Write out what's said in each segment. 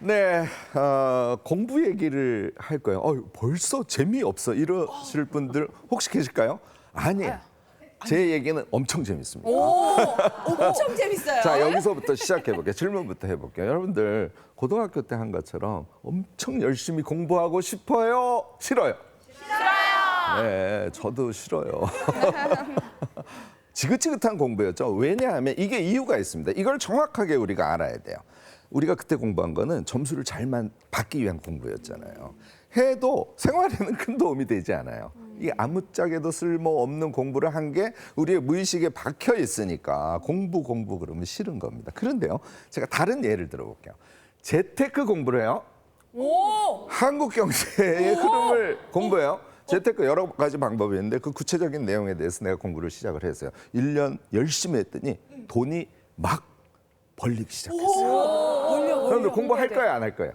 네, 공부 얘기를 할 거예요. 벌써 재미없어 이러실 분들 혹시 계실까요? 아니에요. 제 얘기는 엄청 재밌습니다. 엄청 재밌어요. 자, 여기서부터 시작해볼게요. 질문부터 해볼게요. 여러분들 고등학교 때 한 것처럼 엄청 열심히 공부하고 싶어요? 싫어요? 싫어요. 네, 저도 싫어요. 지긋지긋한 공부였죠. 왜냐하면 이게 이유가 있습니다. 이걸 정확하게 우리가 알아야 돼요. 우리가 그때 공부한 거는 점수를 잘만 받기 위한 공부였잖아요. 해도 생활에는 큰 도움이 되지 않아요. 이게 아무짝에도 쓸모없는 공부를 한 게 우리의 무의식에 박혀 있으니까 공부 그러면 싫은 겁니다. 그런데요, 제가 다른 예를 들어볼게요. 재테크 공부를 해요. 한국 경제의 흐름을 공부해요. 재테크 여러 가지 방법이 있는데 그 구체적인 내용에 대해서 내가 공부를 시작을 했어요. 1년 열심히 했더니 돈이 막 벌리기 시작했어요. 여러분들 공부할 거예요, 안 할 거예요?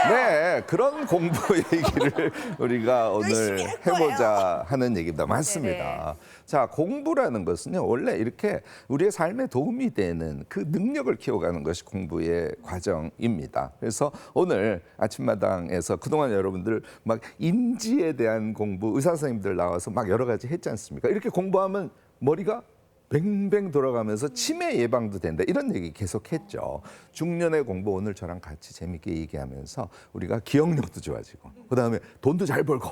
네, 그런 공부 얘기를 우리가 오늘 해보자 하는 얘기입니다. 맞습니다. 자, 공부라는 것은요, 원래 이렇게 우리의 삶에 도움이 되는 그 능력을 키워가는 것이 공부의 과정입니다. 그래서 오늘 아침마당에서 그동안 여러분들 막 인지에 대한 공부, 의사 선생님들 나와서 막 여러 가지 했지 않습니까? 이렇게 공부하면 머리가 뱅뱅 돌아가면서 치매 예방도 된다. 이런 얘기 계속했죠. 중년의 공부 오늘 저랑 같이 재밌게 얘기하면서 우리가 기억력도 좋아지고 그다음에 돈도 잘 벌고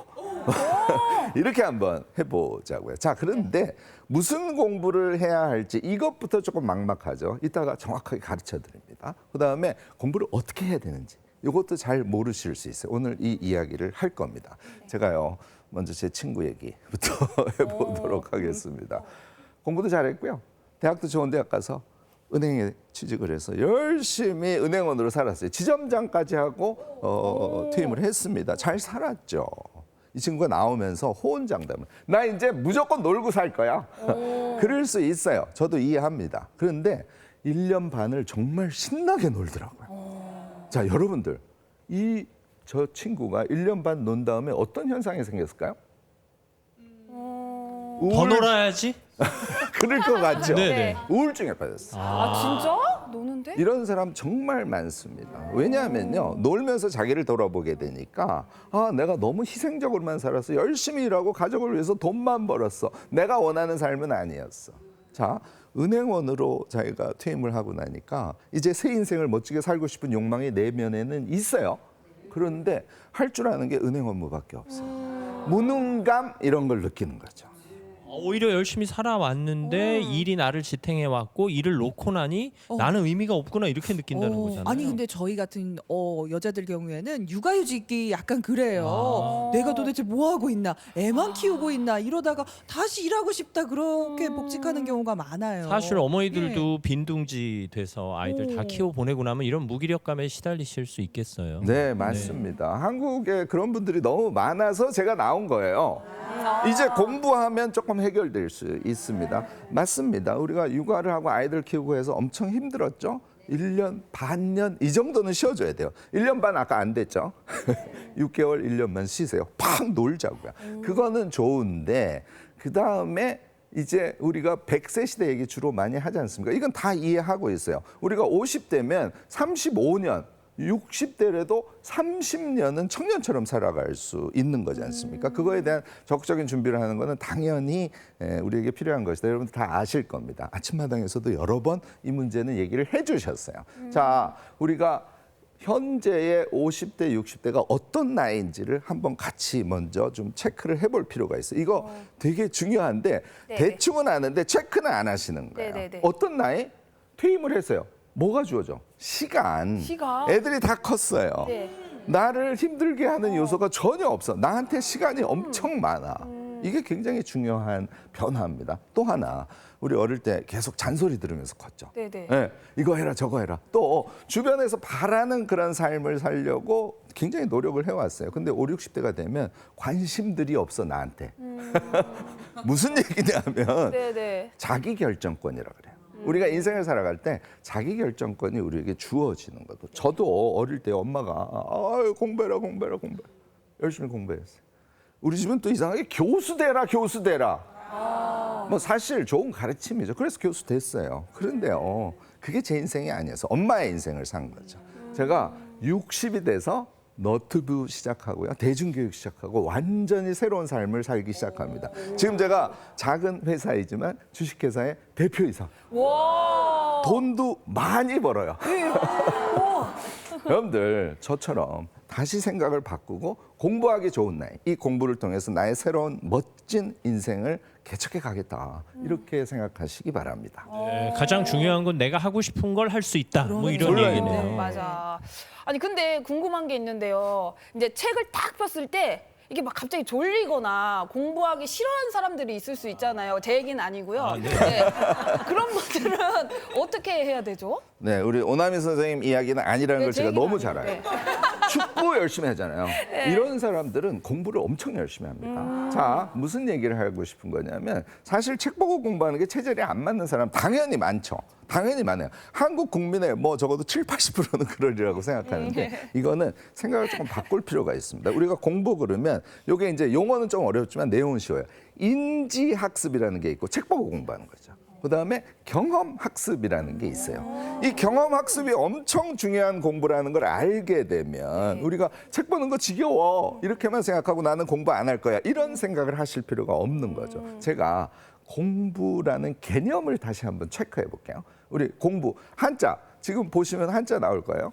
이렇게 한번 해보자고요. 자, 그런데 무슨 공부를 해야 할지 이것부터 조금 막막하죠. 이따가 정확하게 가르쳐 드립니다. 그다음에 공부를 어떻게 해야 되는지 이것도 잘 모르실 수 있어요. 오늘 이 이야기를 할 겁니다. 제가요, 먼저 제 친구 얘기부터 해보도록 하겠습니다. 공부도 잘했고요. 대학도 좋은 대학 가서 은행에 취직을 해서 열심히 은행원으로 살았어요. 지점장까지 하고 퇴임을 했습니다. 잘 살았죠. 이 친구가 나오면서 호언장담을. 나 이제 무조건 놀고 살 거야. 그럴 수 있어요. 저도 이해합니다. 그런데 1년 반을 정말 신나게 놀더라고요. 자, 여러분들. 저 친구가 1년 반 논 다음에 어떤 현상이 생겼을까요? 더 놀아야지. 그럴 것 같죠? 네네. 우울증에 빠졌어요. 진짜? 노는데? 이런 사람 정말 많습니다. 왜냐하면요, 놀면서 자기를 돌아보게 되니까 내가 너무 희생적으로만 살아서 열심히 일하고 가족을 위해서 돈만 벌었어. 내가 원하는 삶은 아니었어. 자, 은행원으로 자기가 퇴임을 하고 나니까 이제 새 인생을 멋지게 살고 싶은 욕망이 내면에는 있어요. 그런데 할 줄 아는 게 은행 업무밖에 없어요. 무능감 이런 걸 느끼는 거죠. 오히려 열심히 살아왔는데 일이 나를 지탱해 왔고 일을 놓고 나니 나는 의미가 없구나 이렇게 느낀다는 거잖아요. 아니 근데 저희 같은 여자들 경우에는 육아휴직이 약간 그래요. 내가 도대체 뭐 하고 있나, 애만 키우고 있나 이러다가 다시 일하고 싶다 그렇게 복직하는 경우가 많아요. 사실 어머니들도 빈둥지 돼서 아이들 다 오. 키워 보내고 나면 이런 무기력감에 시달리실 수 있겠어요. 네, 맞습니다. 한국에 그런 분들이 너무 많아서 제가 나온 거예요. 이제 공부하면 조금 해결될 수 있습니다. 맞습니다. 우리가 육아를 하고 아이들 키우고 해서 엄청 힘들었죠. 1년, 반년 이 정도는 쉬어줘야 돼요. 1년 반 아까 안 됐죠. 6개월, 1년만 쉬세요. 팍 놀자고요. 그거는 좋은데 그다음에 이제 우리가 100세 시대 얘기 주로 많이 하지 않습니까? 이건 다 이해하고 있어요. 우리가 50대면 35년 60대라도 30년은 청년처럼 살아갈 수 있는 거지 않습니까? 그거에 대한 적극적인 준비를 하는 거는 당연히 우리에게 필요한 것이다. 여러분들 다 아실 겁니다. 아침마당에서도 여러 번 이 문제는 얘기를 해주셨어요. 자, 우리가 현재의 50대, 60대가 어떤 나이인지를 한번 같이 먼저 좀 체크를 해볼 필요가 있어요. 이거 되게 중요한데 대충은 아는데 체크는 안 하시는 거예요. 어떤 나이? 퇴임을 했어요. 뭐가 주어져? 시간. 애들이 다 컸어요. 나를 힘들게 하는 요소가 전혀 없어. 나한테 시간이 엄청 많아. 이게 굉장히 중요한 변화입니다. 또 하나, 우리 어릴 때 계속 잔소리 들으면서 컸죠. 네, 이거 해라 저거 해라. 또 주변에서 바라는 그런 삶을 살려고 굉장히 노력을 해왔어요. 근데 5, 60대가 되면 관심들이 없어 나한테. 무슨 얘기냐면 자기 결정권이라 그래요. 우리가 인생을 살아갈 때 자기 결정권이 우리에게 주어지는 것도. 저도 어릴 때 엄마가 공부해라 열심히 공부했어요. 우리 집은 또 이상하게 교수 되라 뭐 사실 좋은 가르침이죠. 그래서 교수 됐어요. 그런데요, 그게 제 인생이 아니어서 엄마의 인생을 산 거죠. 제가 60이 돼서 너튜브 시작하고요. 대중교육 시작하고 완전히 새로운 삶을 살기 시작합니다. 지금 제가 작은 회사이지만 주식회사의 대표이사. 와. 돈도 많이 벌어요. 여러분들 저처럼 다시 생각을 바꾸고 공부하기 좋은 나이, 이 공부를 통해서 나의 새로운 멋진 인생을 개척해 가겠다. 이렇게 생각하시기 바랍니다. 네, 가장 중요한 건 내가 하고 싶은 걸 할 수 있다. 뭐 이런 그러네요. 얘기네요. 맞아. 아니 근데 궁금한 게 있는데요. 이제 책을 딱 폈을 때 이게 막 갑자기 졸리거나 공부하기 싫어하는 사람들이 있을 수 있잖아요. 제 얘기는 아니고요. 네. 그런 분들은 어떻게 해야 되죠? 네, 우리 오나미 선생님 이야기는 아니라는 네, 걸 제 제가 얘기는 너무 아니에요. 잘 알아요. 네. 축구 열심히 하잖아요. 이런 사람들은 공부를 엄청 열심히 합니다. 자, 무슨 얘기를 하고 싶은 거냐면 사실 책 보고 공부하는 게 체질이 안 맞는 사람 당연히 많죠. 당연히 많아요. 한국 국민의 뭐 적어도 7, 80%는 그러리라고 생각하는데 이거는 생각을 조금 바꿀 필요가 있습니다. 우리가 공부 그러면 이게 이제 용어는 좀 어렵지만 내용은 쉬워요. 인지학습이라는 게 있고 책 보고 공부하는 거죠. 그다음에 경험학습이라는 게 있어요. 이 경험학습이 엄청 중요한 공부라는 걸 알게 되면 우리가 책 보는 거 지겨워 이렇게만 생각하고 나는 공부 안 할 거야 이런 생각을 하실 필요가 없는 거죠. 제가 공부라는 개념을 다시 한번 체크해 볼게요. 우리 공부 한자 지금 보시면 한자 나올 거예요.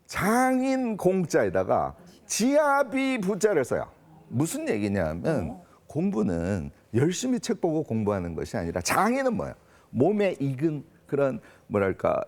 장인 공자에다가 지아비 부자를 써요. 무슨 얘기냐면 공부는 열심히 책 보고 공부하는 것이 아니라 장인은 뭐예요? 몸에 익은 그런 뭐랄까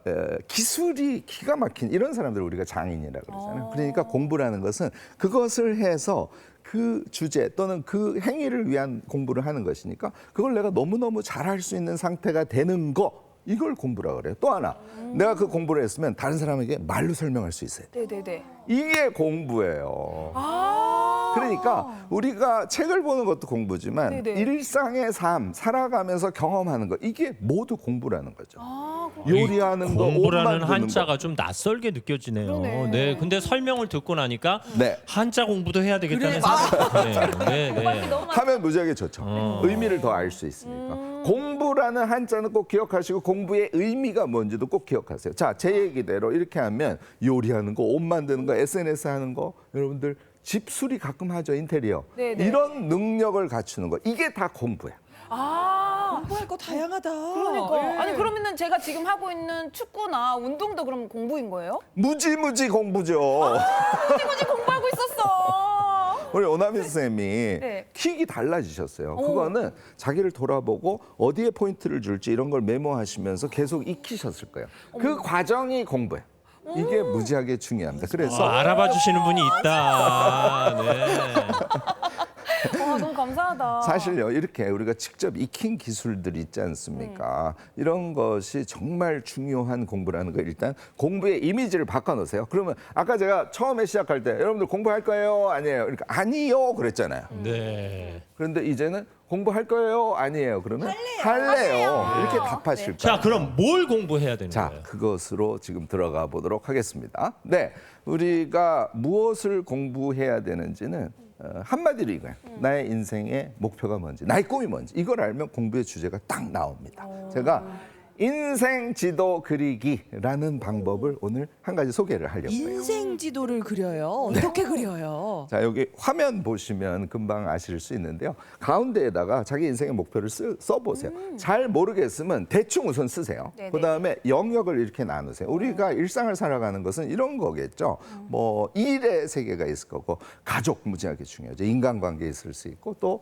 기술이 기가 막힌 이런 사람들을 우리가 장인이라고 그러잖아요. 그러니까 공부라는 것은 그것을 해서 그 주제 또는 그 행위를 위한 공부를 하는 것이니까 그걸 내가 너무너무 잘할 수 있는 상태가 되는 거 이걸 공부라 그래요. 또 하나 내가 그 공부를 했으면 다른 사람에게 말로 설명할 수 있어야 돼. 네네네. 이게 공부예요. 아. 그러니까 우리가 책을 보는 것도 공부지만 네네. 일상의 삶 살아가면서 경험하는 거 이게 모두 공부라는 거죠. 아, 요리하는 거, 옷 공부라는 만드는 한자가 거. 좀 낯설게 느껴지네요. 그러네. 네, 근데 설명을 듣고 나니까 네. 한자 공부도 해야 되겠다는 생각이 드네요. 네, 네. 하면 무지하게 좋죠. 의미를 더 알 수 있으니까. 공부라는 한자는 꼭 기억하시고 공부의 의미가 뭔지도 꼭 기억하세요. 자, 제 얘기대로 이렇게 하면 요리하는 거, 옷 만드는 거, SNS 하는 거 여러분들 집수리 가끔 하죠, 인테리어. 네네. 이런 능력을 갖추는 거. 이게 다 공부야. 아. 공부할 거 다양하다. 그러니까. 예. 아니 그러면은 제가 지금 하고 있는 축구나 운동도 그럼 공부인 거예요? 무지무지 공부죠. 꾸준히 공부하고 있었어. 우리 오나미 선생님이 네. 킥이 달라지셨어요. 그거는 자기를 돌아보고 어디에 포인트를 줄지 이런 걸 메모하시면서 계속 익히셨을 거예요. 그 과정이 공부예요. 이게 무지하게 중요합니다. 그래서 알아봐 주시는 분이 있다. 네. 와 너무 감사하다. 사실요 이렇게 우리가 직접 익힌 기술들 있지 않습니까? 이런 것이 정말 중요한 공부라는 거 일단 공부의 이미지를 바꿔놓으세요. 그러면 아까 제가 처음에 시작할 때 여러분들 공부할 거예요? 아니에요? 그러니까 아니요 그랬잖아요. 네. 그런데 이제는 공부할 거예요? 아니에요? 그러면 할래요. 이렇게 답하실 거예요. 자, 그럼 뭘 공부해야 되는 자, 거예요? 그것으로 지금 들어가 보도록 하겠습니다. 네, 우리가 무엇을 공부해야 되는지는 한마디로 이거예요. 나의 인생의 목표가 뭔지, 나의 꿈이 뭔지 이걸 알면 공부의 주제가 딱 나옵니다. 제가 인생 지도 그리기라는 방법을 오늘 한 가지 소개를 하려고요. 인생 지도를 그려요. 어떻게 그려요? 자, 여기 화면 보시면 금방 아실 수 있는데요. 가운데에다가 자기 인생의 목표를 써보세요. 잘 모르겠으면 대충 우선 쓰세요. 네네. 그다음에 영역을 이렇게 나누세요. 우리가 일상을 살아가는 것은 이런 거겠죠. 뭐 일의 세계가 있을 거고 가족 무지하게 중요하죠. 인간관계 있을 수 있고 또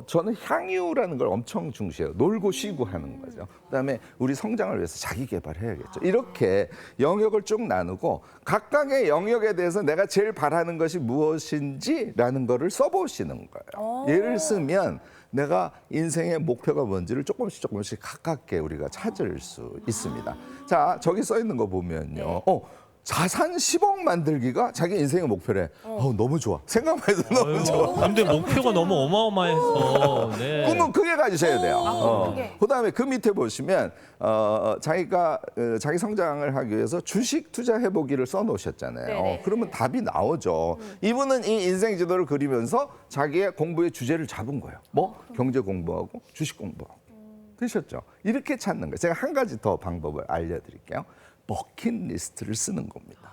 저는 향유라는 걸 엄청 중시해요. 놀고 쉬고 하는 거죠. 그다음에 우리 성장을 위해서 자기 개발해야겠죠. 이렇게 영역을 쭉 나누고 각각의 영역에 대해서 내가 제일 바라는 것이 무엇인지라는 거를 써보시는 거예요. 예를 쓰면 내가 인생의 목표가 뭔지를 조금씩 가깝게 우리가 찾을 수 있습니다. 자, 저기 써 있는 거 보면요. 자산 10억 만들기가 자기 인생의 목표래. 너무 좋아. 생각만 해도 너무 좋아. 근데 목표가 너무 어마어마해서. 네. 꿈은 크게 가지셔야 돼요. 크게. 그다음에 그 밑에 보시면 자기가 자기 성장을 하기 위해서 주식 투자해 보기를 써놓으셨잖아요. 네네. 그러면 답이 나오죠. 이분은 이 인생 지도를 그리면서 자기의 공부의 주제를 잡은 거예요. 뭐 경제 공부하고 주식 공부하고. 되셨죠? 이렇게 찾는 거예요. 제가 한 가지 더 방법을 알려드릴게요. 버킷리스트를 쓰는 겁니다.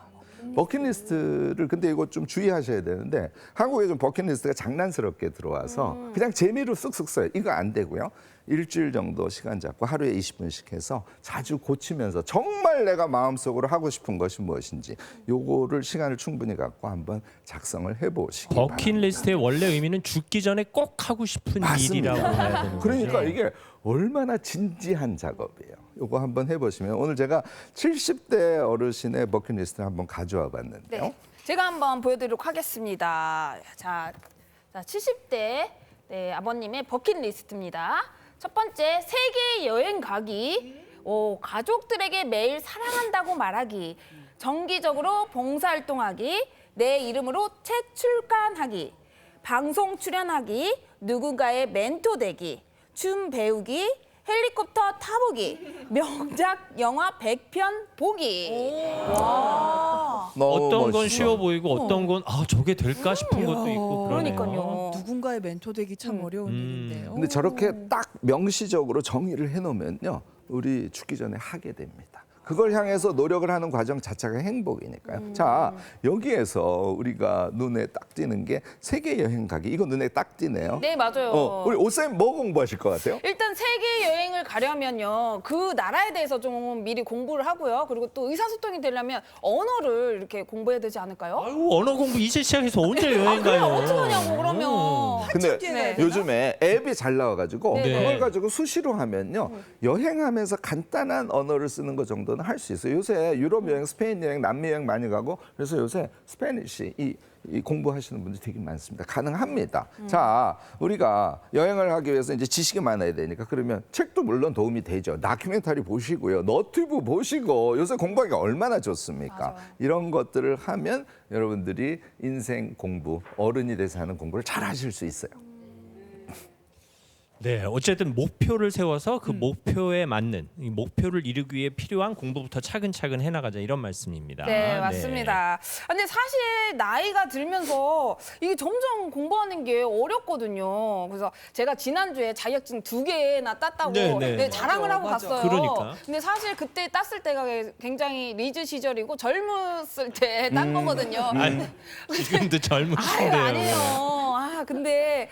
버킷리스트를 근데 이거 좀 주의하셔야 되는데 한국에 좀 버킷리스트가 장난스럽게 들어와서 그냥 재미로 쓱쓱 써요. 이거 안 되고요. 일주일 정도 시간 잡고 하루에 20분씩 해서 자주 고치면서 정말 내가 마음속으로 하고 싶은 것이 무엇인지 요거를 시간을 충분히 갖고 한번 작성을 해보시기 바랍니다. 버킷리스트의 원래 의미는 죽기 전에 꼭 하고 싶은 맞습니다. 일이라고 해야 되는 거죠. 그러니까 이게 얼마나 진지한 작업이에요. 요거 한번 해보시면 오늘 제가 70대 어르신의 버킷리스트를 한번 가져와 봤는데요. 네. 제가 한번 보여드리도록 하겠습니다. 자 70대 네, 아버님의 버킷리스트입니다. 첫 번째, 세계 여행 가기. 가족들에게 매일 사랑한다고 말하기. 정기적으로 봉사활동하기. 내 이름으로 책 출간하기. 방송 출연하기. 누군가의 멘토 되기. 춤 배우기. 헬리콥터 타보기. 명작 영화 100편 보기. 너무 어떤 건 멋있어. 쉬워 보이고 어떤 건 저게 될까 싶은 것도 있고 그러네요. 그러니까요. 누군가의 멘토 되기 참 어려운 일인데요. 근데 저렇게 딱 명시적으로 정의를 해놓으면요, 우리 죽기 전에 하게 됩니다. 그걸 향해서 노력을 하는 과정 자체가 행복이니까요. 자, 여기에서 우리가 눈에 딱 띄는 게 세계 여행 가기. 이거 눈에 딱 띄네요. 네, 맞아요. 우리 오쌤 뭐 공부하실 것 같아요? 일단 세계 여행을 가려면요, 그 나라에 대해서 좀 미리 공부를 하고요. 그리고 또 의사소통이 되려면 언어를 이렇게 공부해야 되지 않을까요? 아유, 언어 공부 이제 시작해서 언제 여행 그래, 가요? 어떡하냐고 그러면. 근데 네. 요즘에 앱이 잘 나와가지고 네. 그걸 가지고 수시로 하면요, 여행하면서 간단한 언어를 쓰는 것 정도는 할 수 있어요. 요새 유럽 여행, 스페인 여행, 남미 여행 많이 가고 그래서 요새 스페니쉬 이 공부하시는 분들이 되게 많습니다. 가능합니다. 자, 우리가 여행을 하기 위해서 이제 지식이 많아야 되니까 그러면 책도 물론 도움이 되죠. 다큐멘터리 보시고요. 너튜브 보시고 요새 공부하기가 얼마나 좋습니까? 맞아요. 이런 것들을 하면 여러분들이 인생 공부, 어른이 돼서 하는 공부를 잘 하실 수 있어요. 네, 어쨌든 목표를 세워서 그 목표에 맞는 이 목표를 이루기 위해 필요한 공부부터 차근차근 해나가자 이런 말씀입니다. 네, 맞습니다. 근데 사실 나이가 들면서 이게 점점 공부하는 게 어렵거든요. 그래서 제가 지난주에 자격증 2개나 땄다고 네, 네. 네, 자랑을 하고 맞아. 갔어요. 그러니까. 근데 사실 그때 땄을 때가 굉장히 리즈 시절이고 젊었을 때 딴 거거든요. 아니, 지금도 아유, 젊으신데요. 아니에요. 근데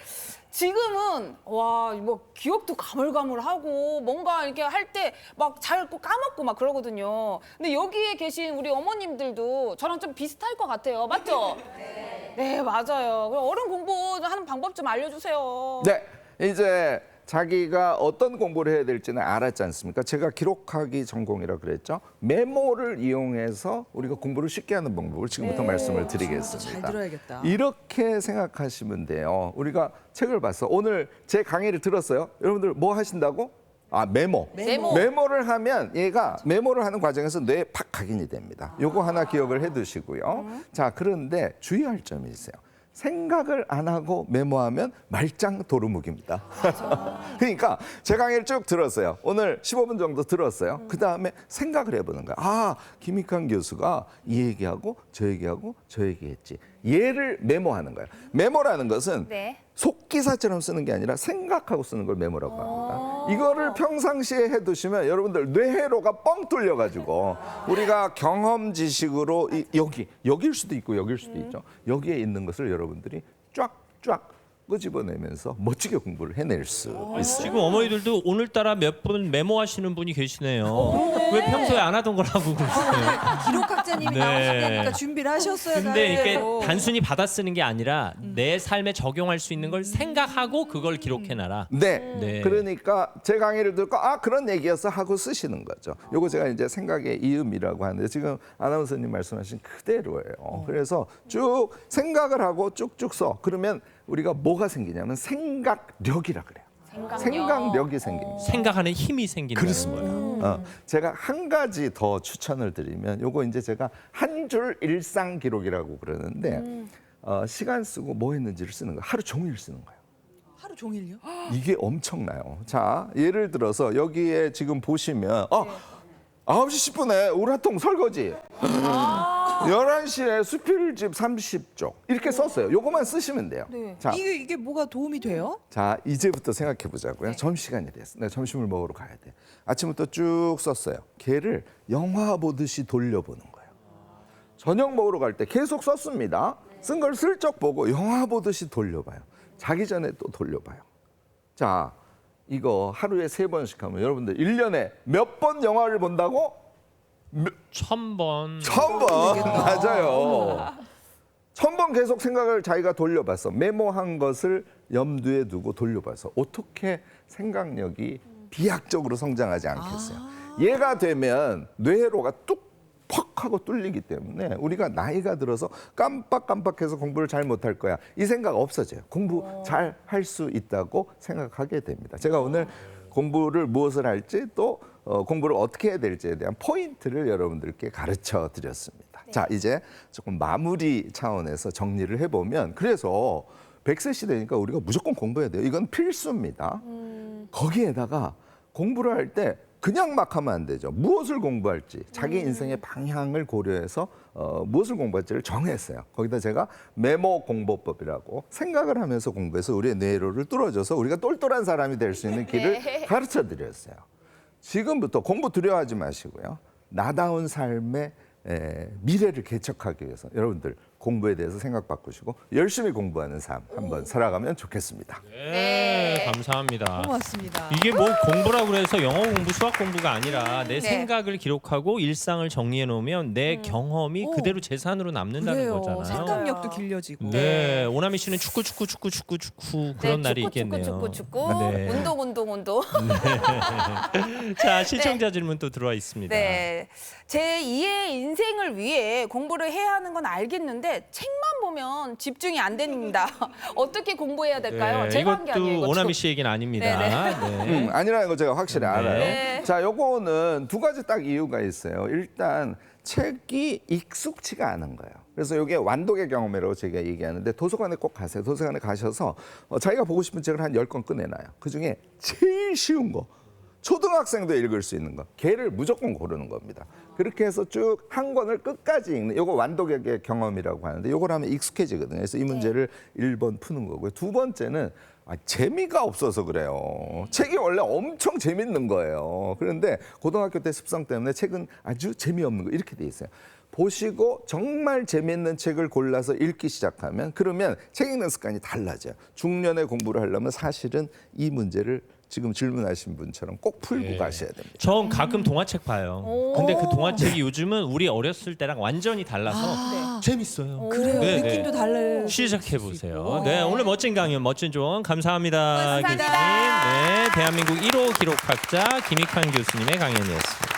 지금은 와, 뭐 기억도 가물가물하고 뭔가 이렇게 할 때 막 잘 까먹고 막 그러거든요. 근데 여기에 계신 우리 어머님들도 저랑 좀 비슷할 것 같아요. 맞죠? 네, 맞아요. 그럼 어른 공부하는 방법 좀 알려주세요. 네, 이제 자기가 어떤 공부를 해야 될지는 알았지 않습니까? 제가 기록하기 전공이라 그랬죠. 메모를 이용해서 우리가 공부를 쉽게 하는 방법을 지금부터 말씀을 드리겠습니다. 잘 들어야겠다. 이렇게 생각하시면 돼요. 우리가 책을 봤어. 오늘 제 강의를 들었어요. 여러분들 뭐 하신다고? 메모. 메모. 메모를 하면 얘가 메모를 하는 과정에서 뇌에 팍 각인이 됩니다. 요거 하나 기억을 해두시고요. 자, 그런데 주의할 점이 있어요. 생각을 안 하고 메모하면 말짱 도루묵입니다. 그러니까 제 강의를 쭉 들었어요. 오늘 15분 정도 들었어요. 그다음에 생각을 해보는 거야. 김익환 교수가 이 얘기하고 저 얘기하고 저 얘기했지. 얘를 메모하는 거예요. 메모라는 것은 네. 속기사처럼 쓰는 게 아니라 생각하고 쓰는 걸 메모라고 합니다. 이거를 평상시에 해두시면 여러분들 뇌회로가 뻥 뚫려가지고 우리가 경험 지식으로 여기일 수도 있고 여기일 수도 있죠. 여기에 있는 것을 여러분들이 쫙쫙 끄집어내면서 멋지게 공부를 해낼 수 있어요. 지금 어머니들도 오늘따라 몇 분 메모하시는 분이 계시네요. 왜 평소에 안 하던 걸 하고 그러세요? 기록학자님이 네. 나오시니까 준비를 하셨어야 근데 이게 돼요. 단순히 받아 쓰는 게 아니라 내 삶에 적용할 수 있는 걸 생각하고 그걸 기록해놔라. 네. 네. 그러니까 제 강의를 듣고 그런 얘기였어 하고 쓰시는 거죠. 요거 제가 이제 생각의 이음이라고 하는데 지금 아나운서님 말씀하신 그대로예요. 그래서 쭉 생각을 하고 쭉쭉 써. 그러면 우리가 뭐가 생기냐면 생각력이라 그래요. 생각력이 생깁니다. 생각하는 힘이 생긴다는 그렇습니다. 거예요. 제가 한 가지 더 추천을 드리면 요거 이제 제가 한 줄 일상 기록이라고 그러는데 시간 쓰고 뭐 했는지를 쓰는 거예요. 하루 종일 쓰는 거예요. 하루 종일요? 이게 엄청나요. 자, 예를 들어서 여기에 지금 보시면 9시 10분에 우라통 설거지. 11시에 수필집 30쪽. 이렇게 썼어요. 요거만 쓰시면 돼요. 네. 자, 이게 뭐가 도움이 돼요? 자, 이제부터 생각해 보자고요. 점심시간이 됐어. 내가 점심을 먹으러 가야 돼. 아침부터 쭉 썼어요. 걔를 영화 보듯이 돌려보는 거예요. 저녁 먹으러 갈 때 계속 썼습니다. 쓴 걸 슬쩍 보고 영화 보듯이 돌려봐요. 자기 전에 또 돌려봐요. 자, 이거 하루에 3번씩 하면 여러분들 1년에 몇 번 영화를 본다고? 1000번. 1000번. 맞아요. 1000번 계속 생각을 자기가 돌려봤어. 메모한 것을 염두에 두고 돌려봐서 어떻게 생각력이 비약적으로 성장하지 않겠어요. 얘가 되면 뇌회로가 뚝 하고 뚫리기 때문에 우리가 나이가 들어서 깜빡깜빡해서 공부를 잘 못할 거야. 이 생각 없어져요. 공부 잘 할 수 있다고 생각하게 됩니다. 제가 오늘 공부를 무엇을 할지 또 공부를 어떻게 해야 될지에 대한 포인트를 여러분들께 가르쳐 드렸습니다. 자, 이제 조금 마무리 차원에서 정리를 해보면 그래서 100세 시대니까 우리가 무조건 공부해야 돼요. 이건 필수입니다. 거기에다가 공부를 할 때 그냥 막 하면 안 되죠. 무엇을 공부할지 자기 인생의 방향을 고려해서 무엇을 공부할지를 정했어요. 거기다 제가 메모 공부법이라고 생각을 하면서 공부해서 우리의 뇌로를 뚫어줘서 우리가 똘똘한 사람이 될 수 있는 길을 가르쳐 드렸어요. 지금부터 공부 두려워하지 마시고요. 나다운 삶의 미래를 개척하기 위해서 여러분들 공부에 대해서 생각 바꾸시고 열심히 공부하는 삶 한번 살아가면 좋겠습니다. 네, 감사합니다. 고맙습니다. 이게 뭐 공부라고 해서 영어 공부, 수학 공부가 아니라 내 네. 생각을 기록하고 일상을 정리해 놓으면 내 경험이 오. 그대로 재산으로 남는다는 그래요. 거잖아요. 생각력도 길려지고. 네, 오나미 씨는 축구 그런 날이 있겠네요. 축구. 네. 운동. 자, 시청자 질문 또 들어와 있습니다. 네. 제 2의 인생을 위해 공부를 해야 하는 건 알겠는데 책만 보면 집중이 안 됩니다. 어떻게 공부해야 될까요? 네, 제가 한 게 아니에요. 이것도 이거 오나미 씨 얘기는 아닙니다. 네. 아니라는 거 제가 확실히 알아요. 네. 자, 요거는 2가지 딱 이유가 있어요. 일단 책이 익숙치가 않은 거예요. 그래서 이게 완독의 경험이라고 제가 얘기하는데 도서관에 꼭 가세요. 도서관에 가셔서 자기가 보고 싶은 책을 한 10권 꺼내놔요. 그중에 제일 쉬운 거, 초등학생도 읽을 수 있는 거, 걔를 무조건 고르는 겁니다. 그렇게 해서 쭉 한 권을 끝까지 읽는, 요거 완독의 경험이라고 하는데 요걸 하면 익숙해지거든요. 그래서 이 문제를 1번 푸는 거고요. 2번째는 재미가 없어서 그래요. 책이 원래 엄청 재밌는 거예요. 그런데 고등학교 때 습성 때문에 책은 아주 재미없는 거 이렇게 돼 있어요. 보시고 정말 재미있는 책을 골라서 읽기 시작하면 그러면 책 읽는 습관이 달라져요. 중년에 공부를 하려면 사실은 이 문제를 지금 질문하신 분처럼 꼭 풀고 가셔야 됩니다. 전 가끔 동화책 봐요. 근데 그 동화책이 요즘은 우리 어렸을 때랑 완전히 달라서 재밌어요. 그래요. 네, 느낌도 네. 달라요. 시작해 보세요. 네, 오늘 멋진 강연, 멋진 조언 감사합니다, 감사합니다. 교수님. 네, 대한민국 1호 기록학자 김익환 교수님의 강연이었습니다.